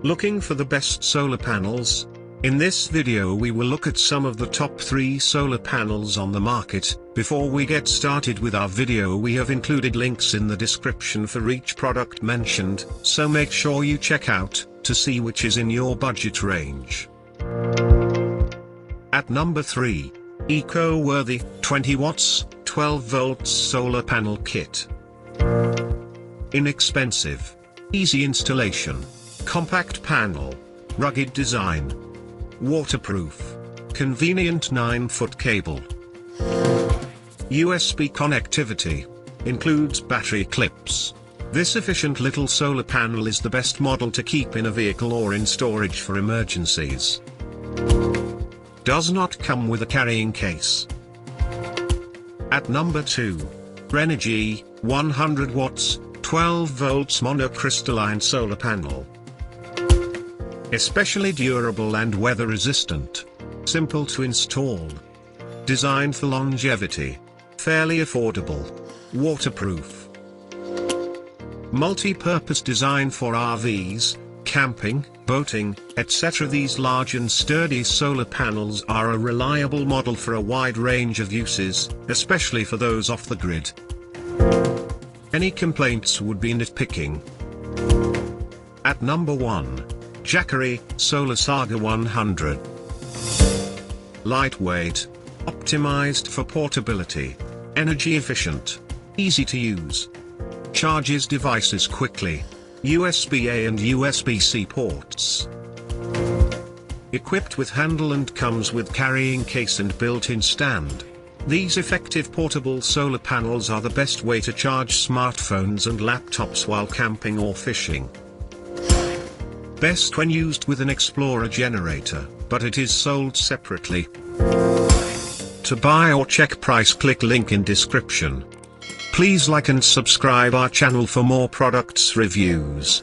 Looking for the best solar panels? In this video we will look at some of the top 3 solar panels on the market. Before we get started with our video, we have included links in the description for each product mentioned, so make sure you check out, to see which is in your budget range. At number 3. Eco-worthy, 20 watts, 12 volts solar panel kit. Inexpensive. Easy installation. Compact panel. Rugged design. Waterproof. Convenient 9-foot cable. USB connectivity. Includes battery clips. This efficient little solar panel is the best model to keep in a vehicle or in storage for emergencies. Does not come with a carrying case. At number 2. Renogy, 100 watts, 12 volts monocrystalline solar panel. Especially durable and weather resistant. Simple to install. Designed for longevity. Fairly affordable. Waterproof. Multi-purpose design for RVs, camping, boating, etc. These large and sturdy solar panels are a reliable model for a wide range of uses, especially for those off the grid. Any complaints would be nitpicking. At number 1. Jackery, SolarSaga 100. Lightweight. Optimized for portability. Energy efficient. Easy to use. Charges devices quickly. USB-A and USB-C ports. Equipped with handle and comes with carrying case and built-in stand. These effective portable solar panels are the best way to charge smartphones and laptops while camping or fishing. Best when used with an Explorer generator, but it is sold separately. To buy or check price, click link in description. Please like and subscribe our channel for more products reviews.